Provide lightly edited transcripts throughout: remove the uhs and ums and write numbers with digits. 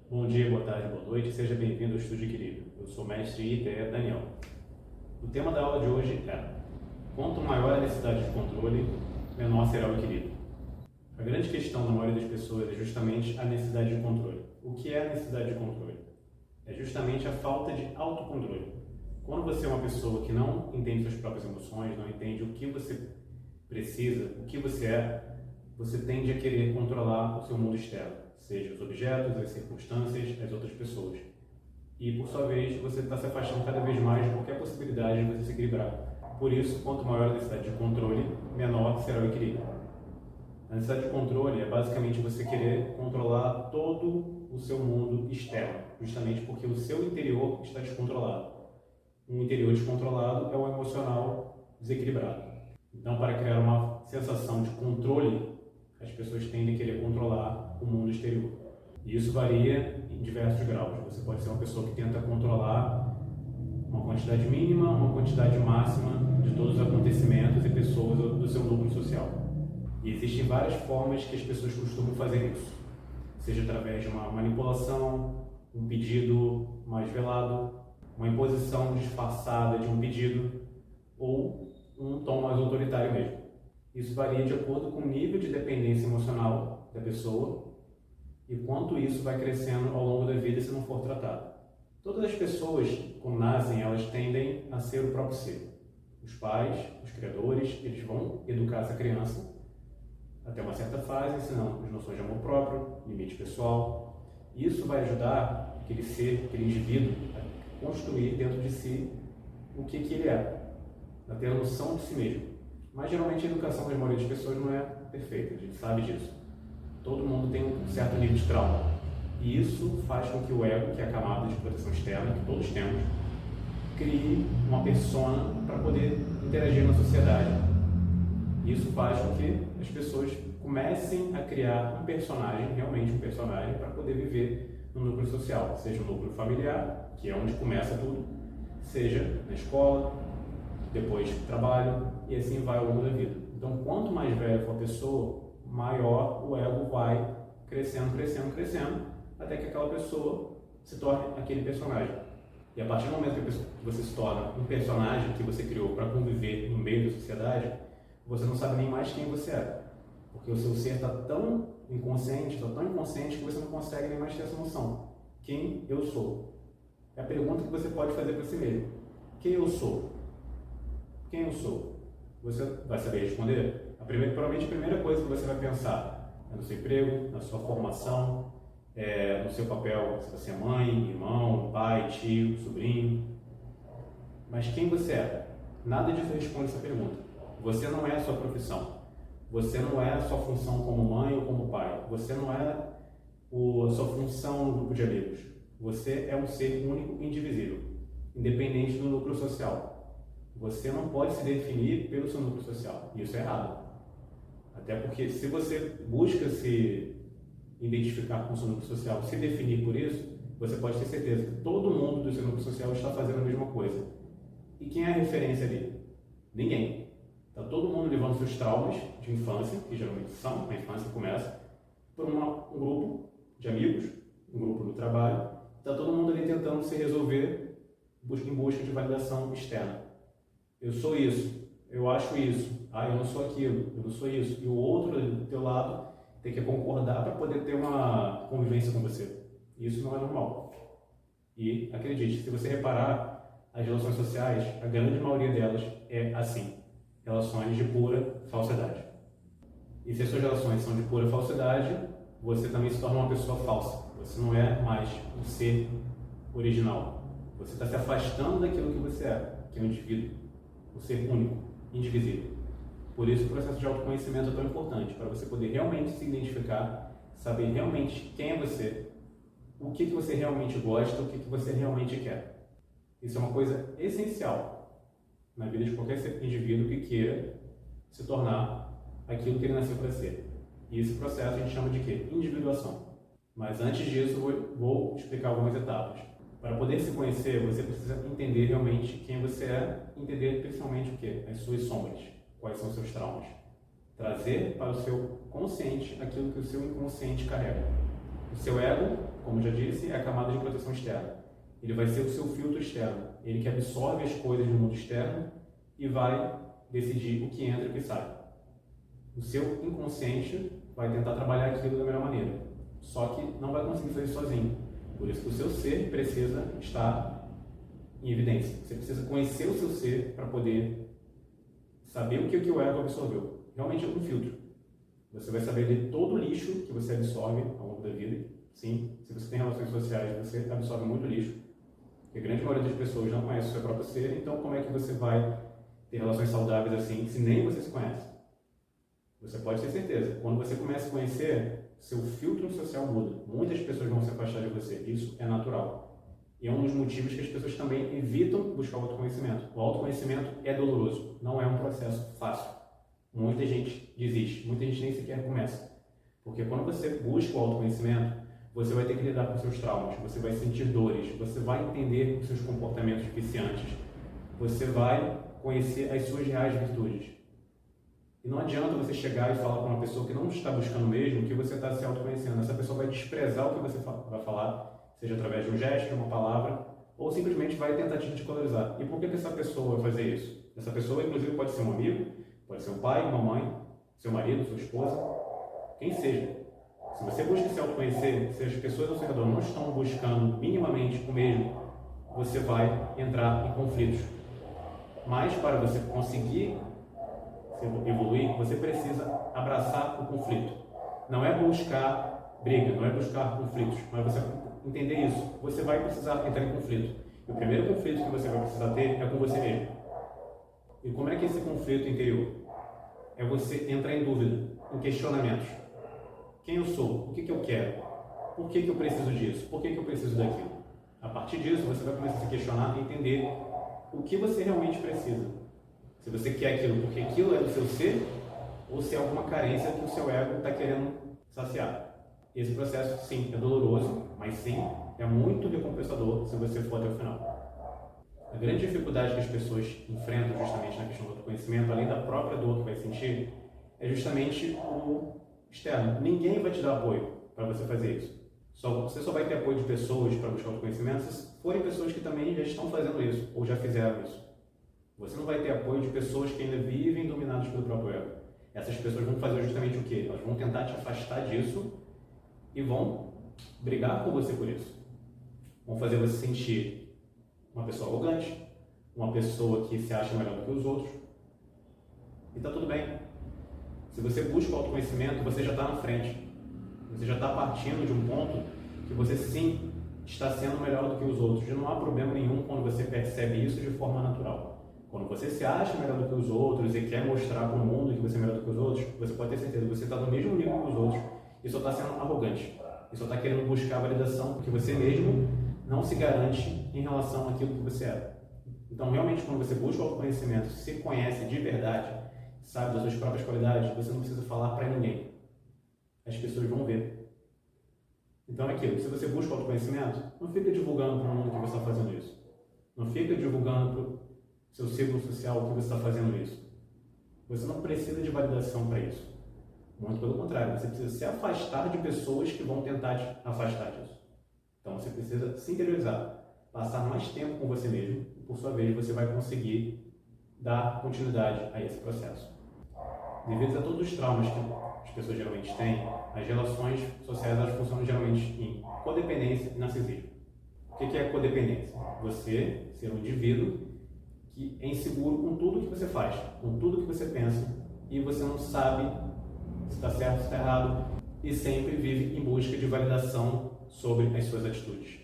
Bom dia, boa tarde, boa noite, seja bem-vindo ao Estudo de Equilíbrio. Eu sou o mestre ITE Daniel. O tema da aula de hoje é: quanto maior a necessidade de controle, menor será o equilíbrio. A grande questão da maioria das pessoas é justamente a necessidade de controle. O que é a necessidade de controle? É justamente a falta de autocontrole. Quando você é uma pessoa que não entende suas próprias emoções, não entende o que você precisa, o que você é, você tende a querer controlar o seu mundo externo, seja os objetos, as circunstâncias, as outras pessoas. E, por sua vez, você está se afastando cada vez mais de qualquer possibilidade de você se equilibrar. Por isso, quanto maior a necessidade de controle, menor será o equilíbrio. A necessidade de controle é basicamente você querer controlar todo o seu mundo externo, justamente porque o seu interior está descontrolado. Um interior descontrolado é um emocional desequilibrado. Então, para criar uma sensação de controle, as pessoas tendem a querer controlar o mundo exterior. E isso varia em diversos graus. Você pode ser uma pessoa que tenta controlar uma quantidade mínima, uma quantidade máxima de todos os acontecimentos e pessoas do seu núcleo social. E existem várias formas que as pessoas costumam fazer isso. Seja através de uma manipulação, um pedido mais velado, uma imposição disfarçada de um pedido ou um tom mais autoritário mesmo. Isso varia de acordo com o nível de dependência emocional da pessoa e quanto isso vai crescendo ao longo da vida se não for tratado. Todas as pessoas, quando nascem, elas tendem a ser o próprio ser. Os pais, os criadores, eles vão educar essa criança até uma certa fase, ensinando as noções de amor próprio, limite pessoal. Isso vai ajudar aquele ser, aquele indivíduo, a construir dentro de si o que ele é, a ter a noção de si mesmo. Mas geralmente a educação da maioria das pessoas não é perfeita, a gente sabe disso. Todo mundo tem um certo nível de trauma. E isso faz com que o ego, que é a camada de proteção externa, que todos temos, crie uma persona para poder interagir na sociedade. Isso faz com que as pessoas comecem a criar um personagem, realmente um personagem, para poder viver no núcleo social, seja no núcleo familiar, que é onde começa tudo, seja na escola, depois trabalho, e assim vai ao longo da vida. Então, quanto mais velha for a pessoa, maior o ego vai crescendo, até que aquela pessoa se torne aquele personagem. E a partir do momento que você se torna um personagem que você criou para conviver no meio da sociedade, você não sabe nem mais quem você é. Porque o seu ser está tão inconsciente que você não consegue nem mais ter essa noção. Quem eu sou? É a pergunta que você pode fazer para si mesmo. Quem eu sou? Quem eu sou? Você vai saber responder? Provavelmente a primeira coisa que você vai pensar é no seu emprego, na sua formação, no seu papel, se você é mãe, irmão, pai, tio, sobrinho. Mas quem você é? Nada disso responde essa pergunta. Você não é a sua profissão. Você não é a sua função como mãe ou como pai. Você não é a sua função no grupo de amigos. Você é um ser único e indivisível, independente do núcleo social. Você não pode se definir pelo seu núcleo social. E isso é errado. Até porque se você busca se identificar com o seu núcleo social, se definir por isso, você pode ter certeza que todo mundo do seu núcleo social está fazendo a mesma coisa. E quem é a referência ali? Ninguém. Está todo mundo levando seus traumas de infância, que geralmente são, a infância começa, por um grupo de amigos, um grupo no trabalho. Está todo mundo ali tentando se resolver em busca de validação externa. Eu sou isso, eu acho isso, eu não sou aquilo, eu não sou isso. E o outro do teu lado tem que concordar para poder ter uma convivência com você. Isso não é normal. E acredite, se você reparar, as relações sociais, a grande maioria delas é assim. Relações de pura falsidade. E se as suas relações são de pura falsidade, você também se torna uma pessoa falsa. Você não é mais um ser original. Você está se afastando daquilo que você é, que é um indivíduo, um ser único, indivisível. Por isso o processo de autoconhecimento é tão importante, para você poder realmente se identificar, saber realmente quem é você, o que você realmente gosta, o que você realmente quer. Isso é uma coisa essencial na vida de qualquer indivíduo que queira se tornar aquilo que ele nasceu para ser. E esse processo a gente chama de quê? Individuação. Mas antes disso, vou explicar algumas etapas. Para poder se conhecer, você precisa entender realmente quem você é, entender principalmente o quê? As suas sombras, quais são os seus traumas. Trazer para o seu consciente aquilo que o seu inconsciente carrega. O seu ego como já disse, é a camada de proteção externa. Ele vai ser o seu filtro externo. Ele que absorve as coisas do mundo externo e vai decidir o que entra e o que sai. O seu inconsciente vai tentar trabalhar aquilo da melhor maneira, só que não vai conseguir fazer sozinho. Por isso que o seu ser precisa estar em evidência. Você precisa conhecer o seu ser para poder saber o que o ego absorveu. Realmente é um filtro. Você vai saber de todo o lixo que você absorve ao longo da vida. Sim, se você tem relações sociais, você absorve muito lixo. Porque a grande maioria das pessoas não conhece o seu próprio ser, então como é que você vai ter relações saudáveis assim, se nem você se conhece? Você pode ter certeza. Quando você começa a conhecer, seu filtro social muda. Muitas pessoas vão se afastar de você. Isso é natural. E é um dos motivos que as pessoas também evitam buscar o autoconhecimento. O autoconhecimento é doloroso. Não é um processo fácil. Muita gente desiste. Muita gente nem sequer começa. Porque quando você busca o autoconhecimento, você vai ter que lidar com seus traumas. Você vai sentir dores. Você vai entender os seus comportamentos viciantes. Você vai conhecer as suas reais virtudes. E não adianta você chegar e falar para uma pessoa que não está buscando mesmo que você está se autoconhecendo. Essa pessoa vai desprezar o que você vai falar, seja através de um gesto, uma palavra, ou simplesmente vai tentar te ridicularizar. E por que essa pessoa vai fazer isso? Essa pessoa, inclusive, pode ser um amigo, pode ser um pai, uma mãe, seu marido, sua esposa, quem seja. Se você busca se autoconhecer, se as pessoas ao seu redor não estão buscando minimamente o mesmo, você vai entrar em conflitos. Mas para você conseguir evoluir, você precisa abraçar o conflito. Não é buscar briga, não é buscar conflitos, mas você entender isso. Você vai precisar entrar em conflito. E o primeiro conflito que você vai precisar ter é com você mesmo. E como é que é esse conflito interior? É você entrar em dúvida, em questionamentos. Quem eu sou? O que eu quero? Por que eu preciso disso? Por que eu preciso daquilo? A partir disso, você vai começar a se questionar e entender o que você realmente precisa. Se você quer aquilo porque aquilo é do seu ser, ou se é alguma carência que o seu ego está querendo saciar. Esse processo, sim, é doloroso, mas sim, é muito recompensador se você for até o final. A grande dificuldade que as pessoas enfrentam justamente na questão do autoconhecimento, além da própria dor que vai sentir, é justamente o externo. Ninguém vai te dar apoio para você fazer isso. Você só vai ter apoio de pessoas para buscar o autoconhecimento se forem pessoas que também já estão fazendo isso, ou já fizeram isso. Você não vai ter apoio de pessoas que ainda vivem dominadas pelo próprio ego. Essas pessoas vão fazer justamente o quê? Elas vão tentar te afastar disso e vão brigar com você por isso. Vão fazer você sentir uma pessoa arrogante, uma pessoa que se acha melhor do que os outros. E está tudo bem. Se você busca o autoconhecimento, você já está na frente. Você já está partindo de um ponto que você sim está sendo melhor do que os outros. E não há problema nenhum quando você percebe isso de forma natural. Quando você se acha melhor do que os outros e quer mostrar para o mundo que você é melhor do que os outros, você pode ter certeza que você está no mesmo nível que os outros e só está sendo arrogante. E só está querendo buscar validação porque você mesmo não se garante em relação àquilo que você é. Então, realmente, quando você busca o autoconhecimento, se conhece de verdade, sabe das suas próprias qualidades, você não precisa falar para ninguém. As pessoas vão ver. Então é aquilo, se você busca o autoconhecimento, não fica divulgando para o mundo que você está fazendo isso. Não fica divulgando para o seu círculo social que você está fazendo isso. Você não precisa de validação para isso. Muito pelo contrário, você precisa se afastar de pessoas que vão tentar te afastar disso. Então você precisa se interiorizar, passar mais tempo com você mesmo e, por sua vez, você vai conseguir dar continuidade a esse processo. Devido a todos os traumas que as pessoas geralmente têm, as relações sociais elas funcionam geralmente em codependência e narcisismo. O que é codependência? Você ser um indivíduo que é inseguro com tudo que você faz, com tudo que você pensa, e você não sabe se está certo ou se está errado, e sempre vive em busca de validação sobre as suas atitudes.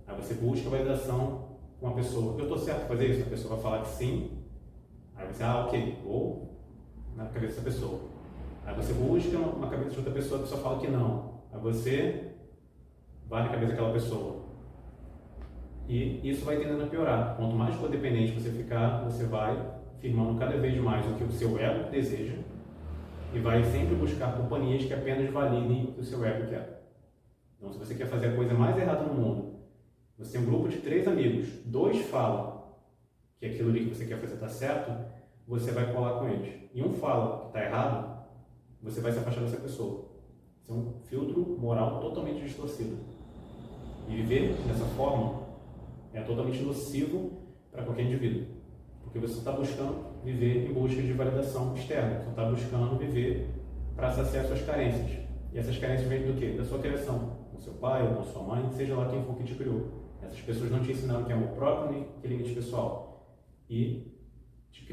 Aí você busca validação com uma pessoa. Eu estou certo em fazer isso? A pessoa vai falar que sim. Aí você, ok, vou na cabeça da pessoa. Aí você busca na cabeça de outra pessoa, a pessoa fala que não. Aí você vai na cabeça daquela pessoa. E isso vai tendendo a piorar. Quanto mais codependente você ficar, você vai firmando cada vez mais o que o seu ego deseja e vai sempre buscar companhias que apenas validem o que o seu ego quer. Então, se você quer fazer a coisa mais errada no mundo, você tem um grupo de 3 amigos, 2 falam que aquilo ali que você quer fazer está certo, você vai colar com eles. E um fala que está errado, você vai se afastar dessa pessoa. Isso é um filtro moral totalmente distorcido. viver dessa forma é totalmente nocivo para qualquer indivíduo, porque você está buscando viver em busca de validação externa, você está buscando viver para saciar suas carências. E essas carências vêm do quê? Da sua criação, com seu pai ou com sua mãe, seja lá quem for que te criou. Essas pessoas não te ensinaram que é amor próprio nem que limite pessoal. E te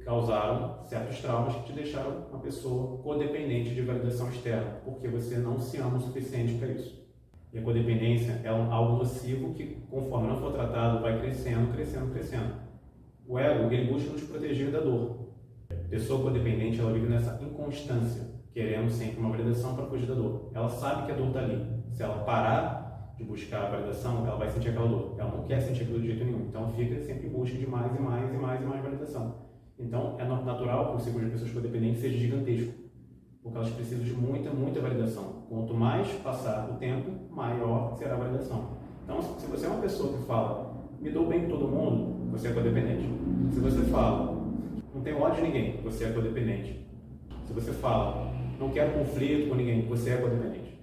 causaram certos traumas que te deixaram uma pessoa codependente de validação externa, porque você não se ama o suficiente para isso. E a codependência é algo nocivo que, conforme não for tratado, vai crescendo, crescendo, crescendo. O ego, ele busca nos proteger da dor. A pessoa codependente, ela vive nessa inconstância, querendo sempre uma validação para fugir da dor. Ela sabe que a dor está ali. Se ela parar de buscar a validação, ela vai sentir aquela dor. Ela não quer sentir aquilo de jeito nenhum. Então fica sempre em busca de mais e mais e mais e mais validação. Então é natural que o ciclo de pessoas codependentes seja gigantesco, porque elas precisam de muita, muita validação. Quanto mais passar o tempo, maior será a validação. Então, se você é uma pessoa que fala, me dou bem com todo mundo, você é codependente. Se você fala, não tenho ódio de ninguém, você é codependente. Se você fala, não quero conflito com ninguém, você é codependente.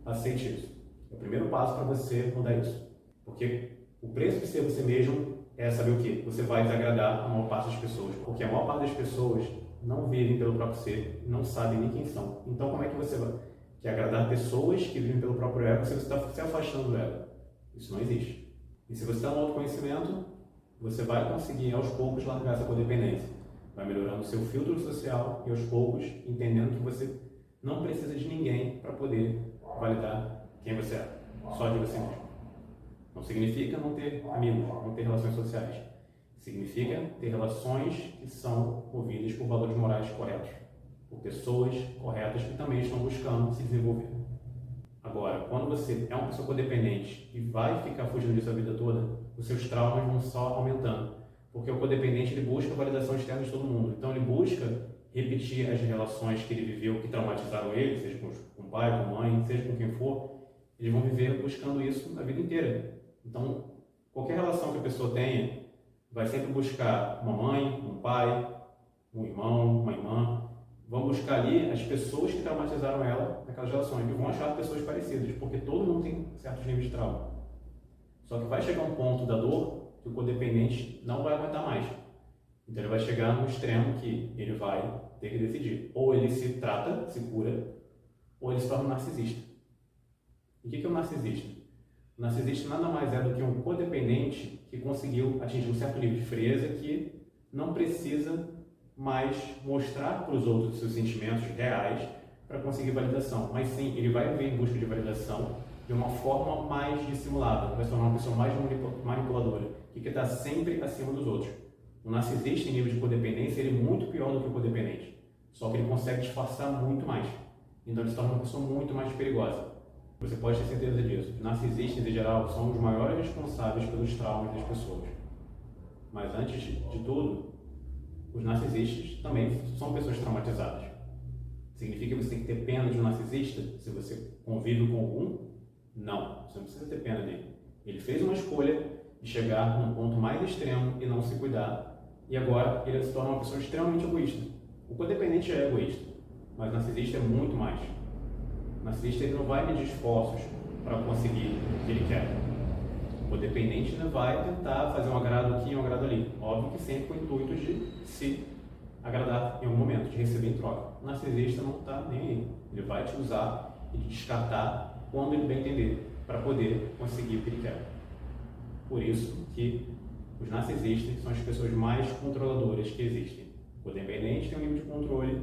Aceite isso. É o primeiro passo para você mudar isso. Porque o preço de ser você mesmo é saber o quê? Você vai desagradar a maior parte das pessoas. Porque a maior parte das pessoas não vivem pelo próprio ser, não sabem nem quem são. Então como é que você vai quer agradar pessoas que vivem pelo próprio ego se você está se afastando do ego? Isso não existe. E se você está no autoconhecimento, você vai conseguir aos poucos largar essa codependência. Vai melhorando o seu filtro social e aos poucos entendendo que você não precisa de ninguém para poder validar quem você é, só de você mesmo. Não significa não ter amigos, não ter relações sociais. Significa ter relações que são movidas por valores morais corretos, por pessoas corretas que também estão buscando se desenvolver. Agora, quando você é uma pessoa codependente e vai ficar fugindo disso a vida toda, os seus traumas vão só aumentando. Porque o codependente, ele busca a validação externa de todo mundo. Então ele busca repetir as relações que ele viveu, que traumatizaram ele, seja com o pai, com a mãe, seja com quem for. Eles vão viver buscando isso a vida inteira. Então, qualquer relação que a pessoa tenha, vai sempre buscar uma mãe, um pai, um irmão, uma irmã. Vão buscar ali as pessoas que traumatizaram ela naquelas relações. E vão achar pessoas parecidas, porque todo mundo tem certos níveis de trauma. Só que vai chegar um ponto da dor que o codependente não vai aguentar mais. Então ele vai chegar no extremo que ele vai ter que decidir. Ou ele se trata, se cura, ou ele se torna um narcisista. E o que é um narcisista? O narcisista nada mais é do que um codependente que conseguiu atingir um certo nível de frieza que não precisa mais mostrar para os outros os seus sentimentos reais para conseguir validação. Mas sim, ele vai viver em busca de validação de uma forma mais dissimulada, vai se tornar uma pessoa mais manipuladora, que está sempre acima dos outros. O narcisista em nível de codependência, ele é muito pior do que o codependente, só que ele consegue disfarçar muito mais. Então ele se torna uma pessoa muito mais perigosa. Você pode ter certeza disso. Os narcisistas, em geral, são os maiores responsáveis pelos traumas das pessoas. Mas antes de tudo, os narcisistas também são pessoas traumatizadas. Significa que você tem que ter pena de um narcisista se você convive com algum? Não, você não precisa ter pena dele. Ele fez uma escolha de chegar num ponto mais extremo e não se cuidar. E agora ele se torna uma pessoa extremamente egoísta. O codependente é egoísta, mas o narcisista é muito mais. O narcisista ele não vai medir esforços para conseguir o que ele quer. O codependente não vai tentar fazer um agrado aqui e um agrado ali. Óbvio que sempre com o intuito de se agradar em algum momento, de receber em troca. O narcisista não está nem aí. Ele vai te usar e te descartar quando ele bem entender, para poder conseguir o que ele quer. Por isso que os narcisistas são as pessoas mais controladoras que existem. O codependente tem um nível de controle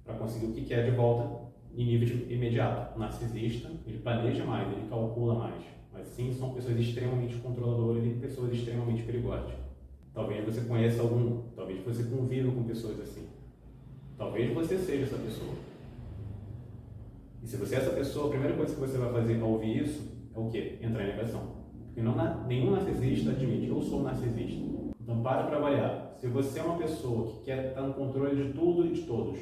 para conseguir o que quer de volta em nível imediato. O narcisista, ele planeja mais, ele calcula mais. Mas sim, são pessoas extremamente controladoras e pessoas extremamente perigosas. Talvez você conheça algum, talvez você conviva com pessoas assim. Talvez você seja essa pessoa. E se você é essa pessoa, a primeira coisa que você vai fazer ao ouvir isso é o quê? Entrar em negação. Porque nenhum narcisista admite, eu sou um narcisista. Então para avaliar. Se você é uma pessoa que quer estar no controle de tudo e de todos,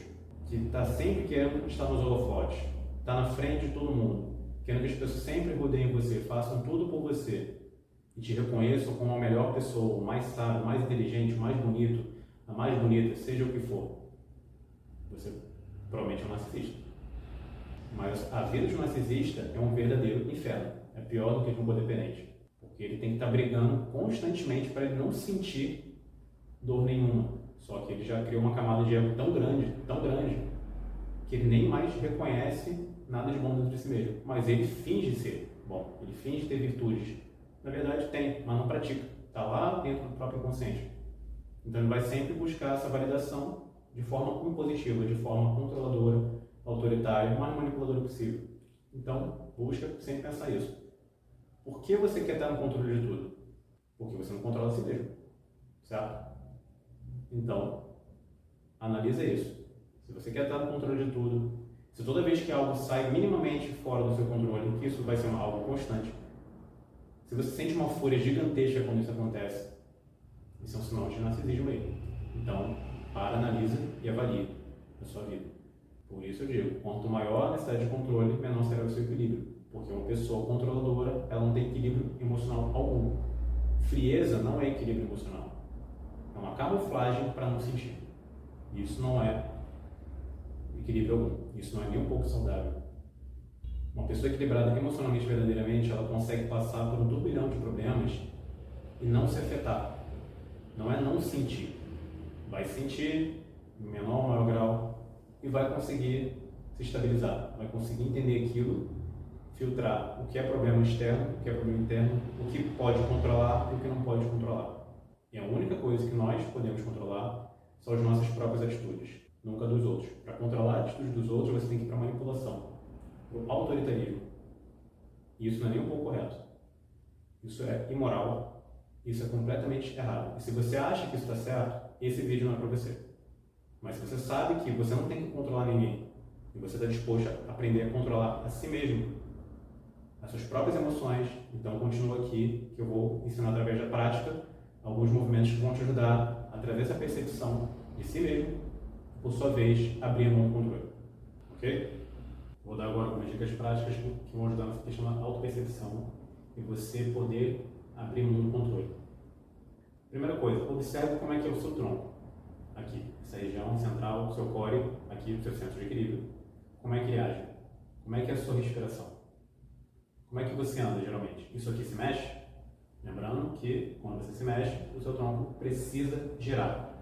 que está sempre querendo estar nos holofotes, está na frente de todo mundo, querendo que as pessoas sempre rodeiem você, façam tudo por você e te reconheçam como a melhor pessoa, o mais sábio, o mais inteligente, o mais bonito, a mais bonita, seja o que for, você provavelmente é um narcisista. Mas a vida de um narcisista é um verdadeiro inferno. É pior do que de um codependente. Porque ele tem que estar brigando constantemente para ele não sentir dor nenhuma. Só que ele já criou uma camada de ego tão grande, que ele nem mais reconhece nada de bom dentro de si mesmo. Mas ele finge ser bom, ele finge ter virtudes. Na verdade tem, mas não pratica. Está lá dentro do próprio inconsciente. Então ele vai sempre buscar essa validação de forma impositiva, de forma controladora, autoritária, o mais manipuladora possível. Então busca sempre pensar isso. Por que você quer estar no controle de tudo? Porque você não controla a si mesmo, certo? Então, analisa isso. Se você quer estar no controle de tudo, se toda vez que algo sai minimamente fora do seu controle, que isso vai ser algo constante, se você sente uma fúria gigantesca quando isso acontece, isso é um sinal de narcisismo aí. Então, analisa e avalie a sua vida. Por isso eu digo, quanto maior a necessidade de controle, menor será o seu equilíbrio. Porque uma pessoa controladora, ela não tem equilíbrio emocional algum. Frieza não é equilíbrio emocional. É uma camuflagem para não sentir. Isso não é equilíbrio algum. Isso não é nem um pouco saudável. Uma pessoa equilibrada emocionalmente, verdadeiramente, ela consegue passar por um turbilhão de problemas e não se afetar. Não é não sentir. Vai sentir em menor ou maior grau e vai conseguir se estabilizar. Vai conseguir entender aquilo, filtrar o que é problema externo, o que é problema interno, o que pode controlar e o que não pode controlar. E a única coisa que nós podemos controlar são as nossas próprias atitudes, nunca dos outros. Para controlar a atitude dos outros, você tem que ir para a manipulação, para o autoritarismo. E isso não é nem um pouco correto. Isso é imoral, isso é completamente errado. E se você acha que isso está certo, esse vídeo não é para você. Mas se você sabe que você não tem que controlar ninguém, e você está disposto a aprender a controlar a si mesmo, as suas próprias emoções, então continua aqui, que eu vou ensinar através da prática alguns movimentos que vão te ajudar, através da percepção de si mesmo, por sua vez, abrir a mão do controle. Ok? Vou dar agora algumas dicas práticas que vão ajudar nessa questão da autopercepção e você poder abrir mão do controle. Primeira coisa, observe como é que é o seu tronco. Aqui, essa região central, o seu core, aqui o seu centro de equilíbrio. Como é que ele age? Como é que é a sua respiração? Como é que você anda, geralmente? Isso aqui se mexe? Lembrando que, quando você se mexe, o seu tronco precisa girar.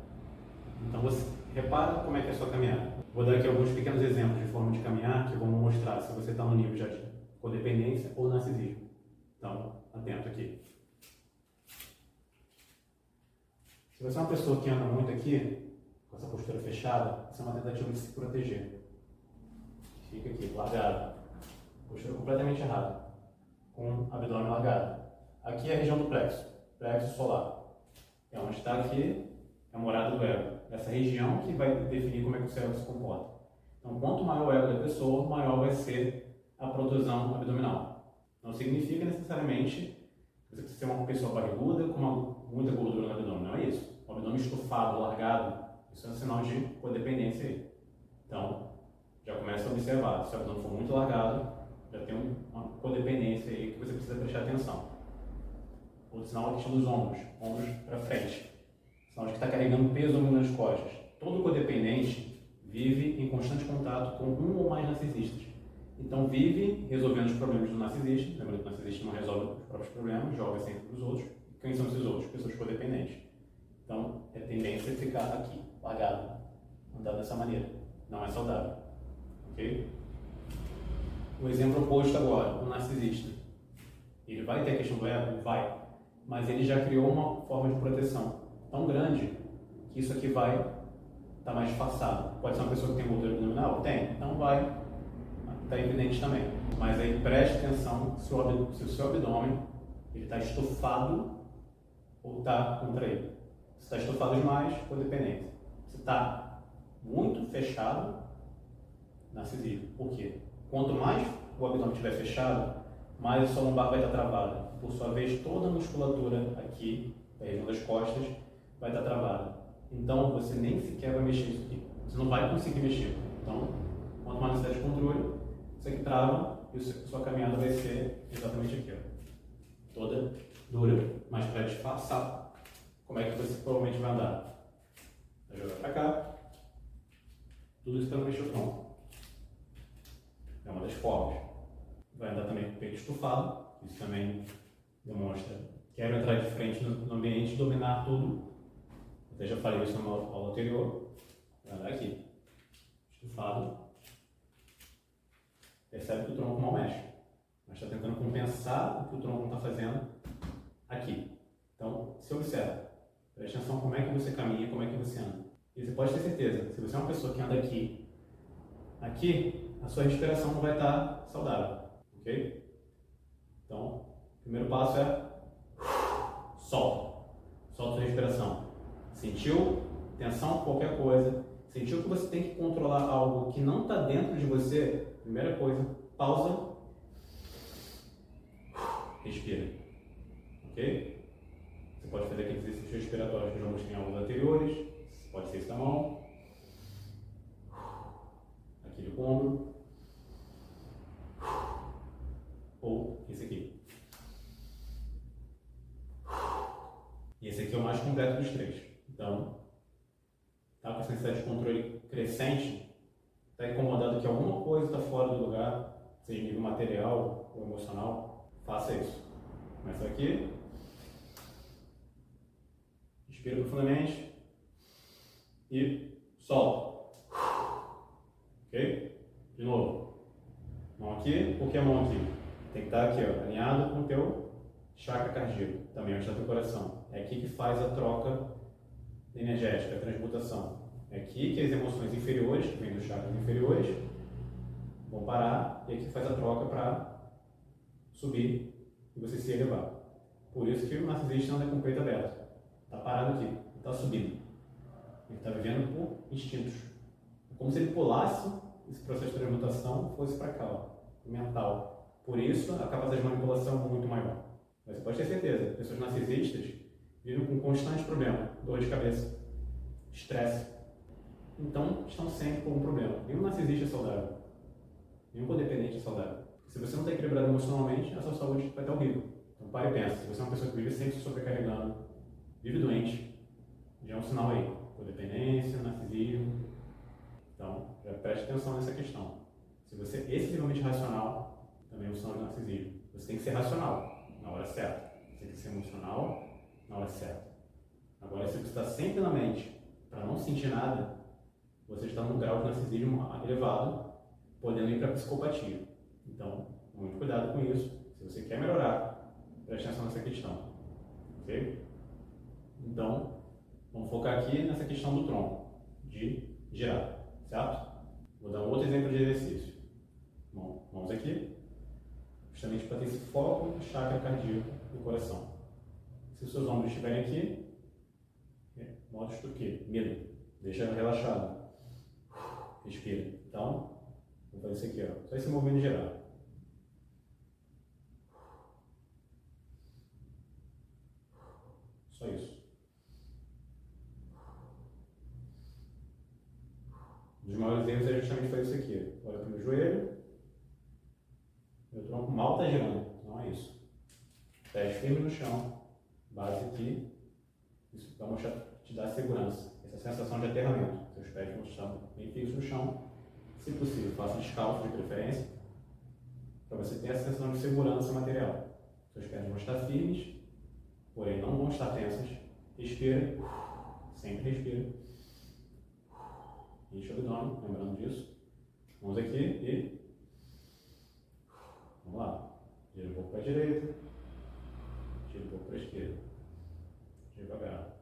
Então, você repara como é que é a sua caminhada. Vou dar aqui alguns pequenos exemplos de forma de caminhar que vão mostrar se você está no nível já de codependência ou narcisismo. Então, atento aqui. Se você é uma pessoa que anda muito aqui, com essa postura fechada, isso é uma tentativa de se proteger. Fica aqui, largado. Postura completamente errada. Com o abdômen largado. Aqui é a região do plexo solar. É onde está aqui, é a morada do ego. Essa região que vai definir como é que o cérebro se comporta. Então, quanto maior o ego da pessoa, maior vai ser a protrusão abdominal. Não significa necessariamente que você precisa ser uma pessoa barriguda com muita gordura no abdômen. Não é isso. O abdômen estufado, largado, isso é um sinal de codependência aí. Então, já começa a observar. Se o abdômen for muito largado, já tem uma codependência aí que você precisa prestar atenção. Outro sinal é a questão dos ombros para frente. Sinal de que está carregando peso nas costas. Todo codependente vive em constante contato com um ou mais narcisistas. Então vive resolvendo os problemas do narcisista. Lembrando que o narcisista não resolve os próprios problemas, joga sempre para os outros. Quem são esses outros? Pessoas codependentes. Então é tendência a ficar aqui, largado, andar dessa maneira. Não é saudável. Ok? O exemplo oposto agora, o narcisista. Ele vai ter a questão do ego? Vai. Mas ele já criou uma forma de proteção tão grande que isso aqui vai estar mais disfarçado. Pode ser uma pessoa que tem gordura abdominal? Tem. Então vai. Está evidente também. Mas aí preste atenção se o seu abdômen está estufado ou está contraído. Se está estufado demais, codependência. Se está muito fechado, narcisismo. Por quê? Quanto mais o abdômen estiver fechado, mais a sua lombar vai estar travada. Por sua vez, toda a musculatura aqui, da região das costas, vai estar travada. Então, você nem sequer vai mexer isso aqui. Você não vai conseguir mexer. Então, quanto mais necessidade de controle, isso aqui trava e a sua caminhada vai ser exatamente aqui, ó. Toda dura. Mas para disfarçar, como é que você provavelmente vai andar? Vai jogar para cá. Tudo isso para não mexer o tronco. É uma das formas. Vai andar também com o peito estufado, Isso também demonstra. Quero entrar de frente no ambiente e dominar tudo. Eu já falei isso numa aula anterior. Vai andar aqui. Estufado. Percebe que o tronco não mexe. Mas está tentando compensar o que o tronco não está fazendo aqui. Então, se observa. Preste atenção como é que você caminha, como é que você anda. E você pode ter certeza, se você é uma pessoa que anda aqui, a sua respiração não vai estar saudável. Ok? Então, o primeiro passo é solta. Solta a sua respiração. Sentiu tensão, qualquer coisa. Sentiu que você tem que controlar algo que não está dentro de você? Primeira coisa, pausa. Respira. Ok? Você pode fazer aqueles exercícios respiratórios que eu já mostrei em aulas anteriores. Pode ser esse da mão. Aqui do ombro. Ou esse aqui. E esse aqui é o mais completo dos três. Então, tá com essa necessidade de controle crescente, está incomodado que alguma coisa está fora do lugar, seja nível material ou emocional, faça isso. Começa aqui. Inspira profundamente. E solta. Ok? De novo. Mão aqui. Por que a mão aqui? Tem que estar aqui, ó, alinhado com o teu chakra cardíaco. Também onde está teu coração. É aqui que faz a troca energética, a transmutação. É aqui que as emoções inferiores, que vêm dos chakras inferiores, vão parar. E aqui faz a troca para subir e você se elevar. Por isso que o narcisista anda com o peito aberto. Está parado aqui. Está subindo. Ele está vivendo por instintos. É como se ele pulasse esse processo de transmutação fosse para cá, ó, mental. Por isso, a capacidade de manipulação é muito maior. Mas você pode ter certeza, pessoas narcisistas vivem com constante problema, dor de cabeça, estresse. Então, estão sempre com um problema. Nenhum narcisista é saudável. Nenhum codependente é saudável. Se você não está equilibrado emocionalmente, a sua saúde vai estar horrível. Então, pare e pensa. Se você é uma pessoa que vive sempre se sobrecarregando, vive doente, já é um sinal aí. Codependência, narcisismo. Então, já preste atenção nessa questão. Se você é excessivamente racional, também é um sinal de narcisismo. Você tem que ser racional na hora certa. Você tem que ser emocional na hora certa. Agora, se você está sempre na mente para não sentir nada, você está num grau de narcisismo elevado, podendo ir para a psicopatia. Então, muito cuidado com isso. Se você quer melhorar, preste atenção nessa questão. Ok? Então, vamos focar aqui nessa questão do tronco, de girar, certo? Vou dar um outro exemplo de exercício. Bom, mãos aqui, justamente para ter esse foco no chakra cardíaco do coração. Se os seus ombros estiverem aqui, mostra o quê? Medo. Deixa relaxado. Respira. Então, vou fazer isso aqui, ó. Só esse movimento geral. Só isso. Um dos maiores erros é justamente fazer isso aqui. Olha para o meu joelho. Meu tronco mal está girando. Não é isso. Pés firmes no chão. Base aqui. Isso vai mostrar, te dar segurança. Essa sensação de aterramento. Seus pés vão estar bem fixos no chão. Se possível, faça descalço de preferência. Para você ter essa sensação de segurança material. Seus pés vão estar firmes, porém não vão estar tensos. Respira. Sempre respira. Enche o abdômen, lembrando disso. Mãos aqui e... Vamos lá. Gira um pouco para a direita. Gira um pouco para a esquerda. Devagar.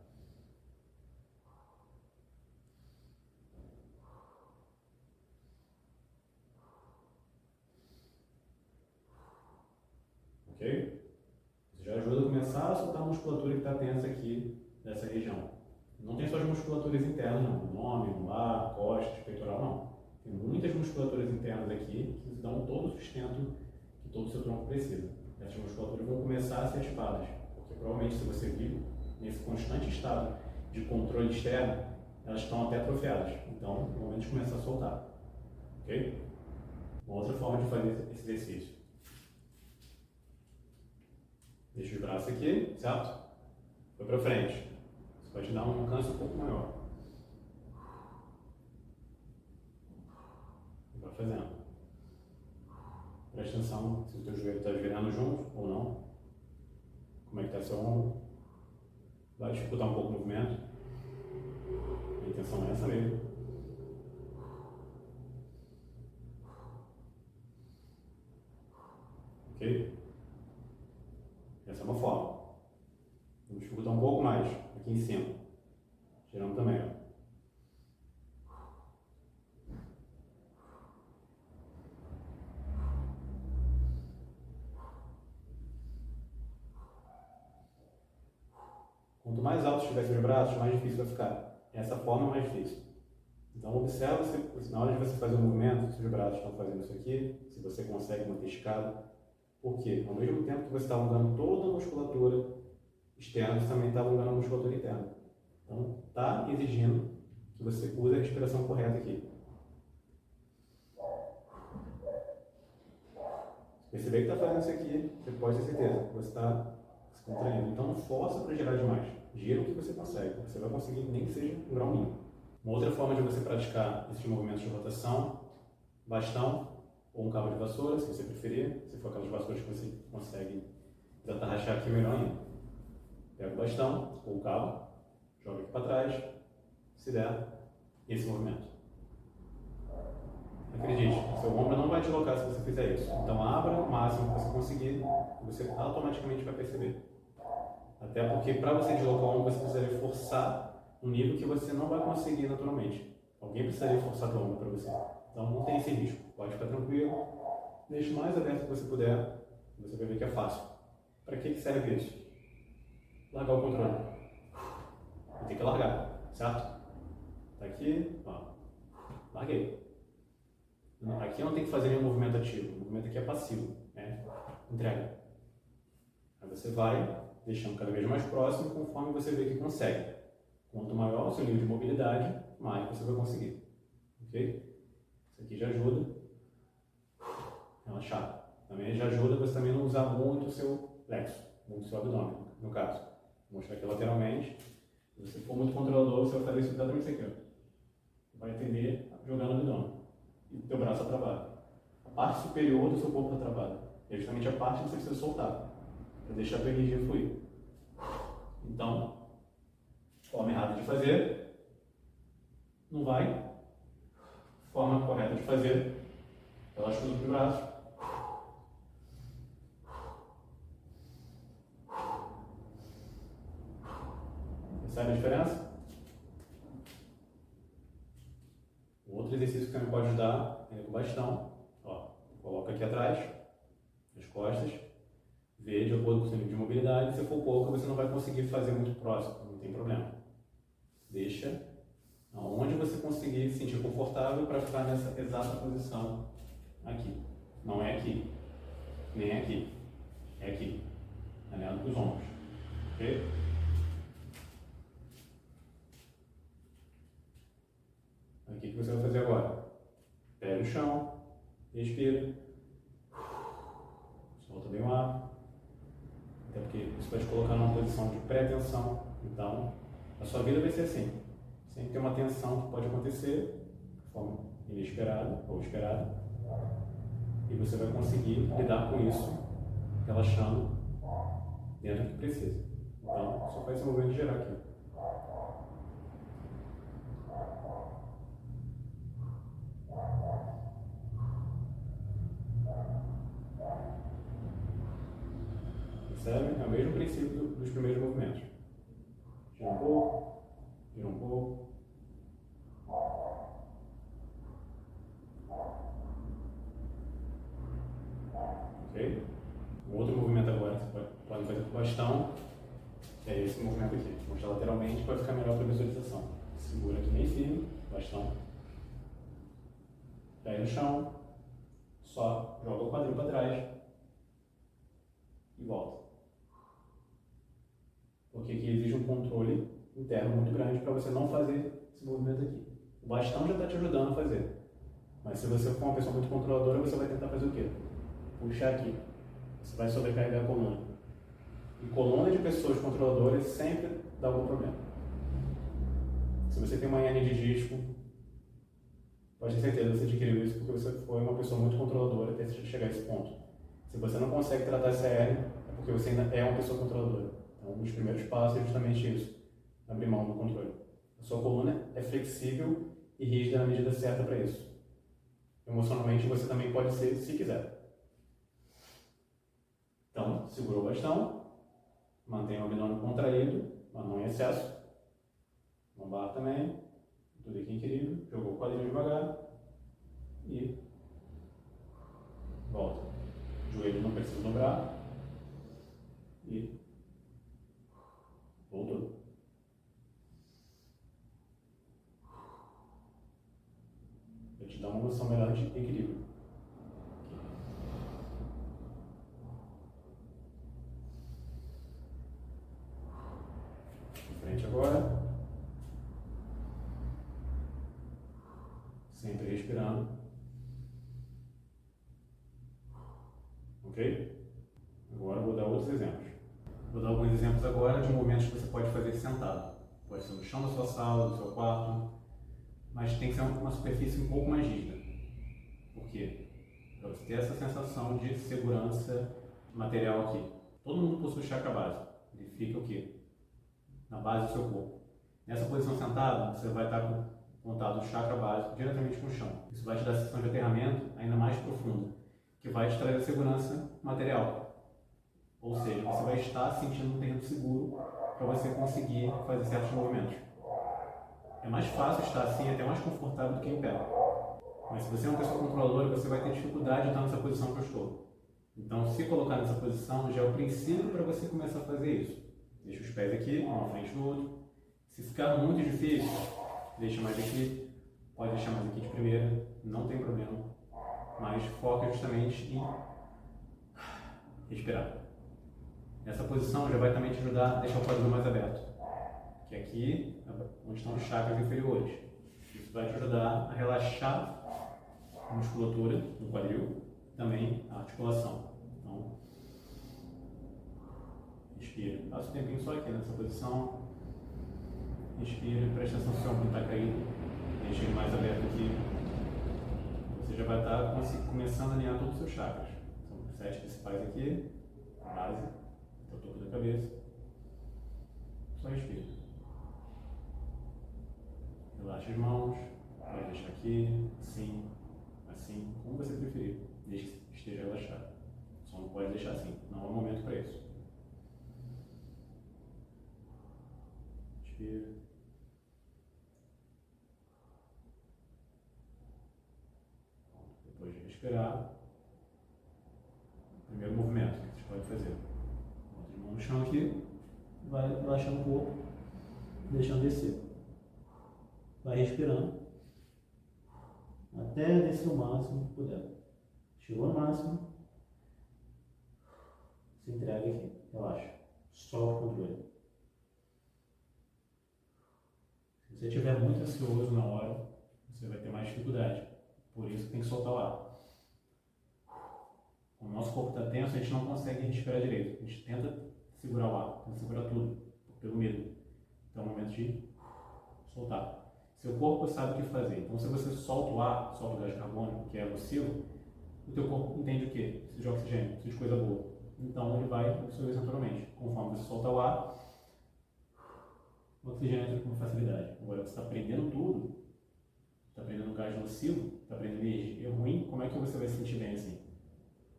Ok? Isso já ajuda a começar a soltar a musculatura que está tensa aqui dessa região. Não tem só as musculaturas internas, não. Abdômen, lombar, costas, peitoral, não. Tem muitas musculaturas internas aqui que dão todo o sustento que todo o seu tronco precisa. Essas musculaturas vão começar a ser ativadas, porque provavelmente se você vive nesse constante estado de controle externo, elas estão até atrofiadas. Então, é o momento de começar a soltar. Ok? Uma outra forma de fazer esse exercício. Deixa os braços aqui, certo? Foi para frente. Isso vai te dar um alcance um pouco maior. Vai fazendo. Presta atenção se o teu joelho está virando junto ou não. Como é que está seu ombro. Vai dificultar um pouco o movimento. A intenção é essa mesmo. Ok? Essa é uma forma. Vamos dificultar um pouco mais aqui em cima. Girando também, ó. Quanto mais alto estiver seus braços, mais difícil vai ficar. Essa forma é mais difícil. Então observa se na hora de você fazer o movimento, se os braços estão fazendo isso aqui, se você consegue manter esticado. Porque ao mesmo tempo que você está alongando toda a musculatura externa, você também está alongando a musculatura interna. Então está exigindo que você use a respiração correta aqui. Se perceber que está fazendo isso aqui, você pode ter certeza que você está se contraindo. Então não força para girar demais. Gira o que você consegue. Você vai conseguir nem que seja um grau mínimo. Uma outra forma de você praticar esses movimentos de rotação, bastão ou um cabo de vassoura, se você preferir. Se for aquelas vassouras que você consegue desatarrachar aqui, melhor ainda. Pega o bastão ou o cabo, joga aqui para trás, se der, esse movimento. Acredite, seu ombro não vai deslocar se você fizer isso. Então abra o máximo que você conseguir e você automaticamente vai perceber. Até porque para você deslocar o ombro, você precisaria forçar um nível que você não vai conseguir naturalmente. Alguém precisaria forçar o ombro para você. Então não tem esse risco. Pode ficar tranquilo. Deixe o mais aberto que você puder. Você vai ver que é fácil. Para que serve isso? Largar o controle. Tem que largar, certo? Tá aqui, ó. Larguei. Aqui não tem que fazer nenhum movimento ativo. O movimento aqui é passivo, né? Entrega. Aí você vai deixando cada vez mais próximo conforme você vê que consegue. Quanto maior o seu nível de mobilidade, mais você vai conseguir. Ok? Isso aqui já ajuda. Relaxar. Também já ajuda você também não usar muito o seu plexo, muito o seu abdômen, no caso. Vou mostrar aqui lateralmente. Se você for muito controlador, você vai fazer isso exatamente aqui, ó. Vai entender jogando o abdômen. E o teu braço está travado. A parte superior do seu corpo está travada. É justamente a parte que você precisa soltar, para deixar a tua energia fluir. Então, forma errada de fazer, não vai. Forma correta de fazer, relaxa tudo pro braço. Percebe a diferença? Outro exercício que também pode ajudar é com o bastão. Ó, coloca aqui atrás, nas costas, vê de acordo com o seu nível de mobilidade. Se for pouco, você não vai conseguir fazer muito próximo, não tem problema. Deixa aonde você conseguir se sentir confortável para ficar nessa exata posição aqui. Não é aqui, nem aqui, é aqui, alinhado com os ombros. Ok? O que você vai fazer agora? Pega o chão, respira, solta bem o ar, até porque isso vai te colocar numa posição de pré-tensão. Então, a sua vida vai ser assim, sempre tem uma tensão que pode acontecer de forma inesperada ou esperada, e você vai conseguir lidar com isso, relaxando dentro do que precisa. Então, só faz esse movimento geral aqui. Percebe? É o mesmo princípio dos primeiros movimentos. Gira um pouco, gira um pouco. Ok? Um outro movimento agora que você pode fazer com o bastão é esse movimento aqui. Vou mostrar lateralmente para ficar melhor para a visualização. Segura aqui bem firme, bastão. Pega no chão, só joga o quadril para trás e volta. Porque aqui exige um controle interno muito grande para você não fazer esse movimento aqui. O bastão já está te ajudando a fazer. Mas se você for uma pessoa muito controladora, você vai tentar fazer o quê? Puxar aqui. Você vai sobrecarregar a coluna. E coluna de pessoas controladoras sempre dá algum problema. Se você tem uma hernia de disco, Pode ter certeza que você adquiriu isso porque você foi uma pessoa muito controladora até chegar a esse ponto. Se você não consegue tratar essa hérnia, é porque você ainda é uma pessoa controladora. Então, um dos primeiros passos é justamente isso, abrir mão do controle. A sua coluna é flexível e rígida na medida certa para isso. Emocionalmente, você também pode ser, se quiser. Então, segura o bastão, mantenha o abdômen contraído, mas não em excesso. Lombar também, tudo aqui em equilíbrio, jogou o quadril devagar e volta. O joelho não precisa dobrar e voltou. Vai te dar uma noção melhor de equilíbrio. Em frente agora. Sempre respirando. Ok? Agora vou dar outros exemplos. Vou dar alguns exemplos agora de movimentos que você pode fazer sentado. Pode ser no chão da sua sala, do seu quarto, mas tem que ser uma superfície um pouco mais rígida. Por quê? Para você ter essa sensação de segurança material aqui. Todo mundo possui chakra básico. Ele fica o quê? Na base do seu corpo. Nessa posição sentada, você vai estar com contato do chakra básico diretamente com o chão. Isso vai te dar a sensação de aterramento ainda mais profunda, que vai te trazer segurança material. Ou seja, você vai estar sentindo um terreno seguro para você conseguir fazer certos movimentos. É mais fácil estar assim, até mais confortável do que em pé. Mas se você é uma pessoa controladora, você vai ter dificuldade de estar nessa posição que eu estou. Então, se colocar nessa posição já é o princípio para você começar a fazer isso. Deixa os pés aqui, um à frente do outro. Se ficar muito difícil, deixa mais aqui. Pode deixar mais aqui de primeira, não tem problema. Mas foca justamente em respirar. Essa posição já vai também te ajudar a deixar o quadril mais aberto, que é aqui onde estão os chakras inferiores. Isso vai te ajudar a relaxar a musculatura do quadril, também a articulação. Então, respira. Passa um tempinho só aqui nessa posição. Respira, presta atenção se o seu ombro está caído. Deixa ele mais aberto aqui. Você já vai estar começando a alinhar todos os seus chakras. São os 7 principais aqui, a base, até o topo da cabeça. Só respira. Relaxa as mãos. Pode deixar aqui, assim, como você preferir, desde que esteja relaxado. Só não pode deixar assim, não é o momento para isso. Respira. Depois de respirar, primeiro movimento que você pode fazer. Bota a mão no chão aqui, vai relaxando o corpo, deixando descer. Vai respirando até descer o máximo que puder. Chegou no máximo, se entrega aqui, relaxa, solta o controle. Se você estiver muito ansioso na hora, você vai ter mais dificuldade. Por isso tem que soltar o ar. Quando o nosso corpo está tenso, a gente não consegue respirar direito. A gente tenta segurar o ar, tenta segurar tudo, pelo medo. Então é o momento de soltar. Seu corpo sabe o que fazer. Então se você solta o ar, solta o gás carbônico, que é nocivo, o teu corpo entende o quê? Precisa de oxigênio, precisa de coisa boa. Então ele vai absorver isso naturalmente. Conforme você solta o ar, o oxigênio entra com facilidade. Agora você está prendendo tudo, está prendendo gás nocivo, está prendendo energia ruim, como é que você vai se sentir bem assim?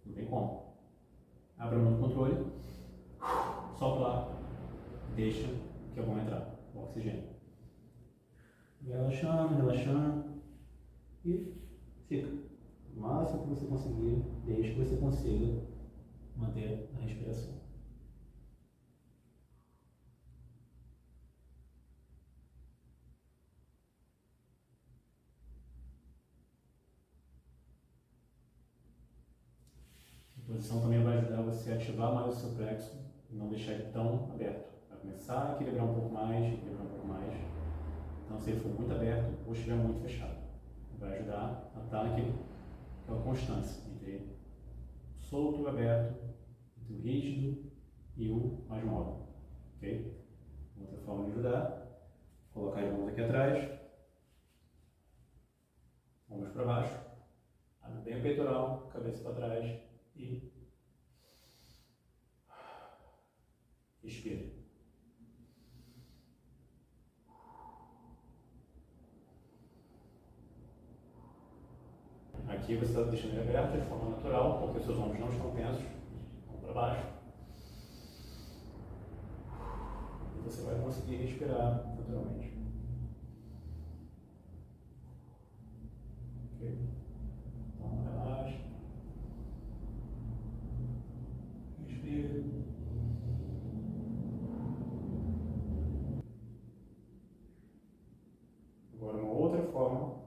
Não tem como. Abra a mão do controle, solta o ar, deixa que é bom entrar, o oxigênio. Relaxando, relaxando e fica. O máximo que você conseguir, desde que você consiga manter a respiração. A posição também vai ajudar você a ativar mais o seu plexo e não deixar ele tão aberto. Vai começar a equilibrar um pouco mais, equilibrar um pouco mais. Então, se ele for muito aberto ou estiver muito fechado, vai ajudar a estar naquela constância entre solto e aberto, entre o rígido e o mais móvel. Ok? Outra forma de ajudar, colocar as mãos aqui atrás, para baixo, abre bem o peitoral, cabeça para trás e respira. Aqui você está deixando ele aberto de forma natural, porque seus ombros não estão tensos, vão para baixo. E você vai conseguir respirar naturalmente. Ok? Então, relaxa. Respira. Agora, uma outra forma.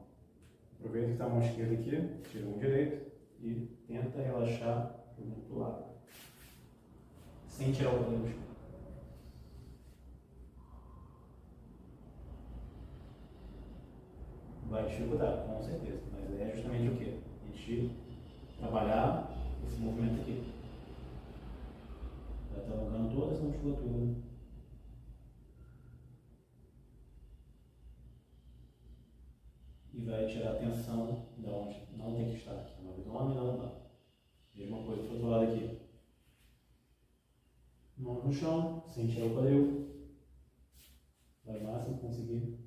Aproveita que está a mão esquerda aqui, tira a mão direita e tenta relaxar o outro lado. Sem tirar o dedo. Vai dificultar, com certeza, mas é justamente o quê? A gente trabalhar esse movimento aqui. Vai estar alongando toda essa musculatura. E vai tirar a tensão de onde não tem que estar aqui, no abdômen e na lombar. Mesma coisa do outro lado aqui. Mão no chão, sem tirar o quadril. Vai o máximo que conseguir.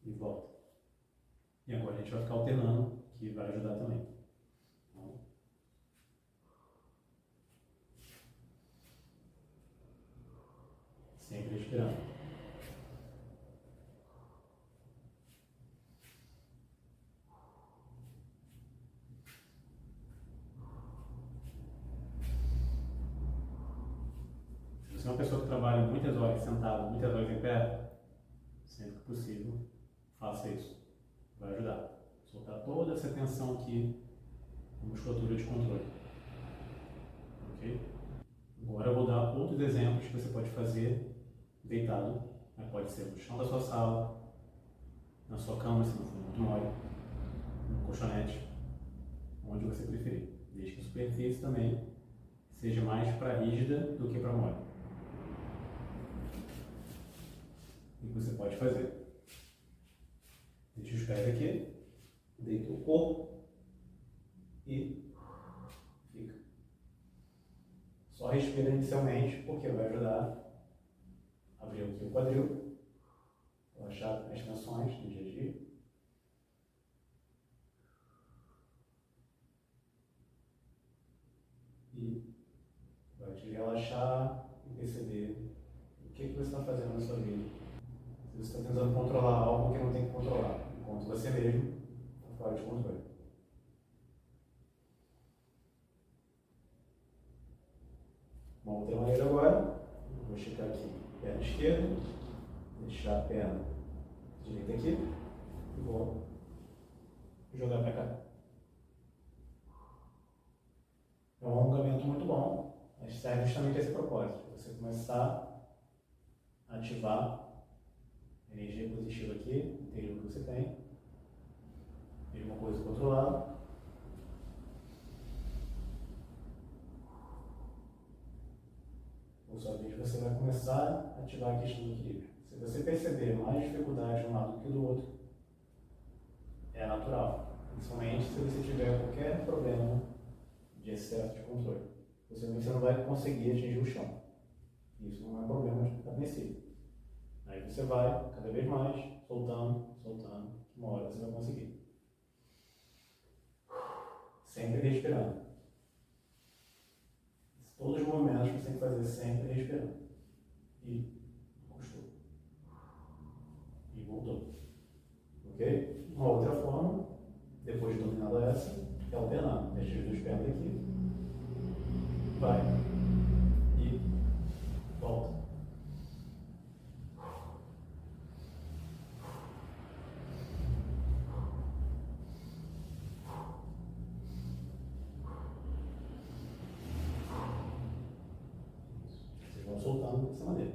E volta. E agora a gente vai ficar alternando, que vai ajudar também. Então, sempre respirando. Se você é uma pessoa que trabalha muitas horas sentado, muitas horas em pé, sempre que possível, faça isso. Vai ajudar. Soltar toda essa tensão aqui na musculatura de controle. Ok? Agora eu vou dar outros exemplos que você pode fazer deitado. Pode ser no chão da sua sala, na sua cama, se não for muito mole, no colchonete, onde você preferir. Desde que a superfície também seja mais para rígida do que para mole. O que você pode fazer? Deixa os pés aqui, deita o corpo e fica. Só respira inicialmente, porque vai ajudar a abrir aqui o quadril, relaxar as tensões do dia a dia. E vai te relaxar e perceber o que você está fazendo na sua vida. Se você está tentando controlar algo que não tem que controlar, enquanto você mesmo está fora de controle. Uma outra maneira agora, vou esticar aqui a perna esquerda, deixar a perna direita aqui e vou jogar para cá. É um alongamento muito bom, mas serve justamente a esse propósito, para você começar a ativar a energia positiva aqui, interior que você tem. Mesma coisa do outro lado. Por sua vez, você vai começar a ativar a questão do equilíbrio. Se você perceber mais dificuldade de um lado do que do outro, é natural. Principalmente se você tiver qualquer problema de excesso de controle. Possivelmente você não vai conseguir atingir o chão. Isso não é problema admissível. Aí você vai cada vez mais soltando, soltando, que uma hora você vai conseguir. Sempre respirando. Todos os movimentos você tem que fazer sempre respirando. E encostou. E voltou. Ok? Uma outra forma, depois de dominada essa, é alternando. Deixa os dois pés aqui. Vai. E volta. Vocês vão soltando dessa maneira.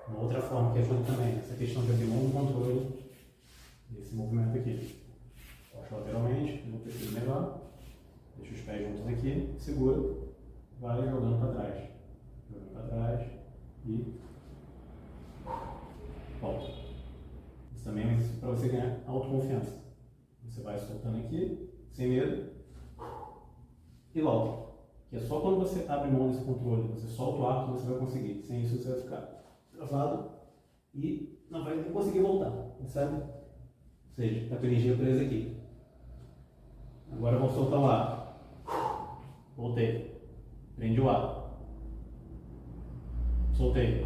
Uma outra forma que ajuda também, essa questão de abrir mão do controle desse movimento aqui. Puxa lateralmente, no perfil melhor. Deixa os pés juntos aqui, segura, vai jogando para trás. Jogando para trás e volta. Isso também é um exercício para você ganhar autoconfiança. Você vai soltando aqui, sem medo, e volta. Que é só quando você abre mão desse controle, você solta o ar que você vai conseguir. Sem isso você vai ficar travado e não vai nem conseguir voltar, sabe? Ou seja, está com a energia presa aqui. Agora eu vou soltar o ar. Voltei. Prende o ar. Soltei.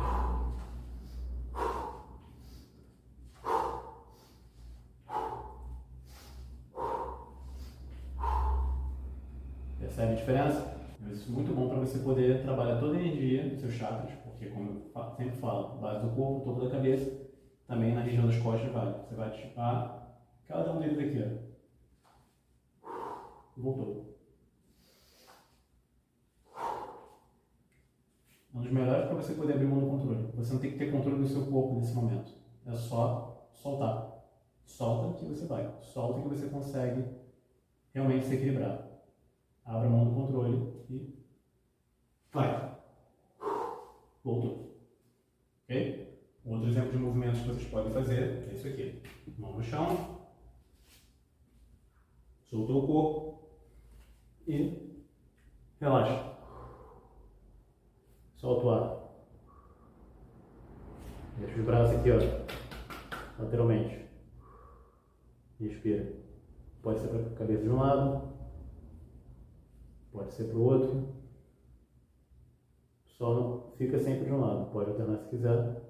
Percebe a diferença? É um exercício muito bom para você poder trabalhar toda a energia dos seus chakras, porque como eu sempre falo, base do corpo, topo da cabeça, também na região das costas vale. Você vai ativar cada um deles aqui, ó. Voltou. Um dos melhores para você poder abrir mão do controle. Você não tem que ter controle do seu corpo nesse momento. É só soltar. Solta que você vai. Solta que você consegue realmente se equilibrar. Abra a mão do controle e vai. Voltou. Ok? Outro exemplo de movimentos que vocês podem fazer é isso aqui. Mão no chão. Soltou o corpo. E relaxa. Solta o ar. Deixa os braços aqui, ó. Lateralmente. Respira. Pode ser para a cabeça de um lado. Pode ser para o outro. Só não fica sempre de um lado. Pode alternar se quiser.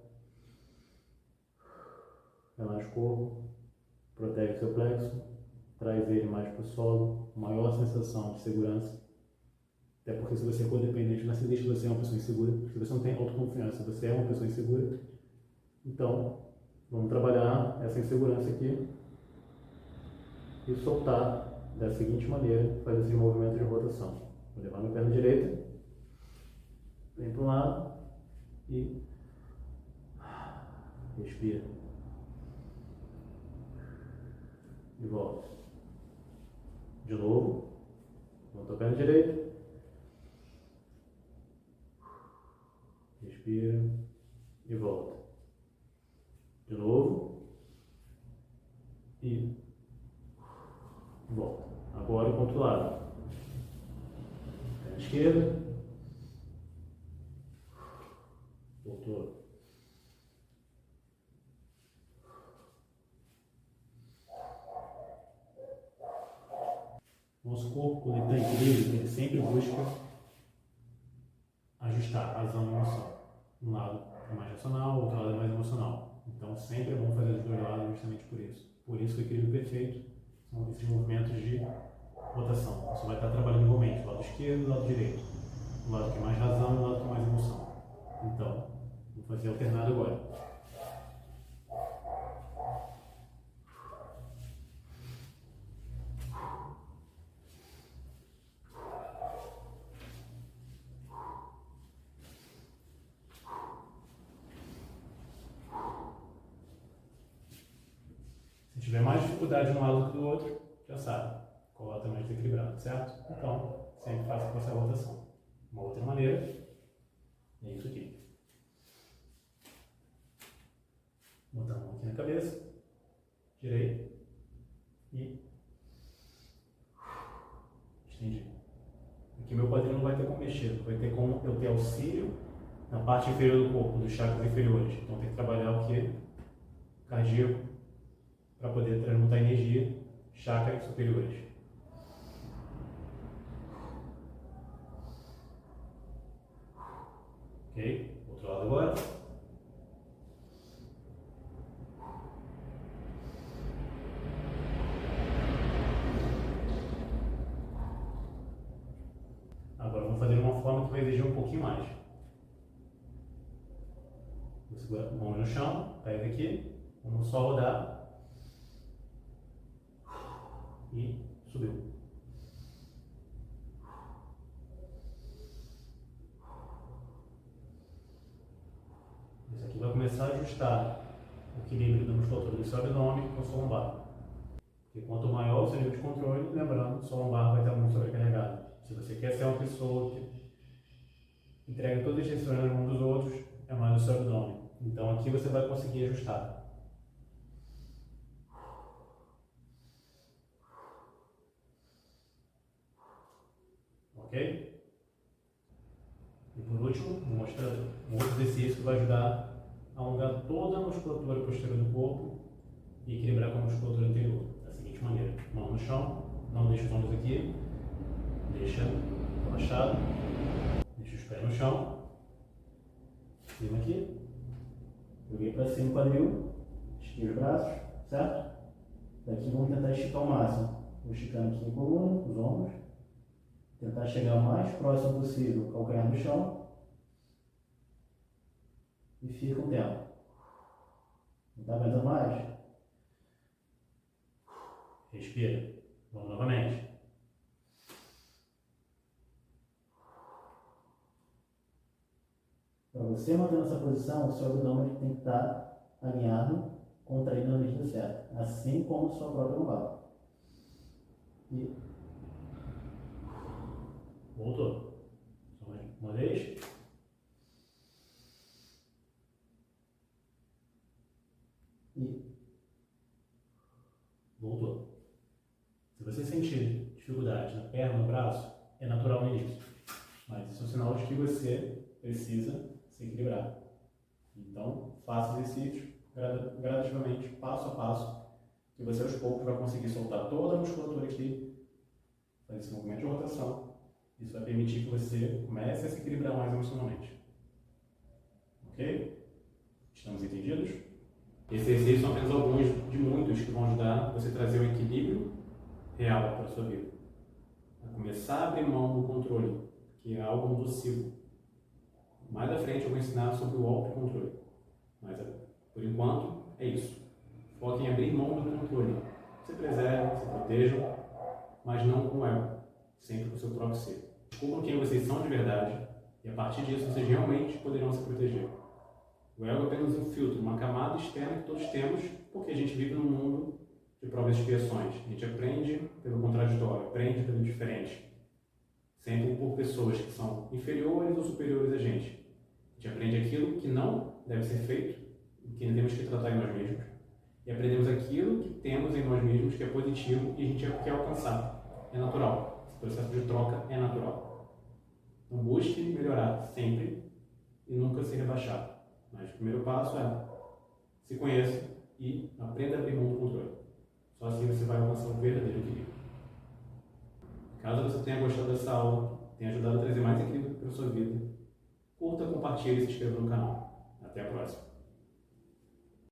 Relaxa o corpo. Protege o seu plexo. Traz ele mais para o solo. Maior sensação de segurança. Até porque se você é codependente narcisista, você é uma pessoa insegura. Se você não tem autoconfiança, você é uma pessoa insegura. Então, vamos trabalhar essa insegurança aqui. E soltar da seguinte maneira, fazer esse movimento de rotação. Vou levar minha perna direita, vem para um lado e respira. E volta. De novo, volta a perna direita, respira e volta. De novo e volta. Agora o outro lado. Perna esquerda. Voltou. Nosso corpo, quando ele está em equilíbrio, ele sempre busca ajustar razão e emoção. Um lado é mais racional, o outro lado é mais emocional. Então sempre é bom fazer os dois lados justamente por isso. Por isso que o equilíbrio perfeito são esses movimentos de rotação. Você vai estar trabalhando igualmente o lado esquerdo e o lado direito. O lado que é mais razão e o lado que é mais emoção. Então, vou fazer alternado agora. Se tiver mais dificuldade de um lado do que do outro, já sabe qual lado está mais desequilibrado, certo? Então, sempre faça com essa rotação. Uma outra maneira é isso aqui. Botar a mão aqui na cabeça, direita e estendi. Aqui meu quadril não vai ter como mexer, vai ter como eu ter auxílio na parte inferior do corpo, dos chakras inferiores. Então tem que trabalhar o que? Cardíaco, para poder transmutar energia, chakras superiores. Ok? Outro lado agora. Agora vamos fazer de uma forma que vai exigir um pouquinho mais. Vou segurar a mão no chão, pega aqui, vamos só rodar. E subiu. Isso aqui vai começar a ajustar o equilíbrio da musculatura do seu abdômen com a sua lombar. E quanto maior o seu nível de controle, lembrando, sua lombar vai estar muito sobrecarregada. Se você quer ser uma pessoa que entrega todas as decisões nas mãos dos outros, é mais o seu abdômen. Então aqui você vai conseguir ajustar. Ok? E por último, vou mostrar um outro exercício que vai ajudar a alongar toda a musculatura posterior do corpo e equilibrar com a musculatura anterior. Da seguinte maneira: mão no chão, não deixa os ombros aqui, deixa relaxado, deixa os pés no chão, cima aqui, joguei para cima o quadril, estiquei os braços, certo? Daqui vamos tentar esticar o máximo, vou esticando aqui a coluna, os ombros, tentar chegar o mais próximo possível ao calcanhar do chão e fica um tempo. Não está aguentando mais? Respira. Vamos novamente. Para você manter essa posição, o seu abdômen tem que estar alinhado, contraído na medida certa, assim como sua própria lombar. E voltou. Só mais uma vez. E voltou. Se você sentir dificuldade na perna, no braço, é natural no início. Mas isso é um sinal de que você precisa se equilibrar. Então, faça exercícios gradativamente, passo a passo, que você aos poucos vai conseguir soltar toda a musculatura aqui, fazer esse movimento de rotação. Isso vai permitir que você comece a se equilibrar mais emocionalmente. Ok? Estamos entendidos? Esses exercícios são apenas alguns de muitos que vão ajudar você a trazer um equilíbrio real para a sua vida. A começar a abrir mão do controle, que é algo nocivo. Mais à frente eu vou ensinar sobre o autocontrole. Mas, por enquanto, é isso. Foque em abrir mão do controle. Se preserve, se proteja, mas não com o ego, sempre com o seu próprio ser. Descubram quem vocês são de verdade e, a partir disso, vocês realmente poderão se proteger. O ego é apenas um filtro, uma camada externa que todos temos, porque a gente vive num mundo de provas e expiações. A gente aprende pelo contraditório, aprende pelo diferente. Sempre por pessoas que são inferiores ou superiores a gente. A gente aprende aquilo que não deve ser feito, que temos que tratar em nós mesmos. E aprendemos aquilo que temos em nós mesmos, que é positivo e a gente quer alcançar. É natural. Esse processo de troca é natural. Então busque melhorar sempre e nunca se rebaixar. Mas o primeiro passo é se conheça e aprenda a abrir mão do controle. Só assim você vai alcançar um verdadeiro equilíbrio. Caso você tenha gostado dessa aula, tenha ajudado a trazer mais equilíbrio para a sua vida, curta, compartilhe e se inscreva no canal. Até a próxima!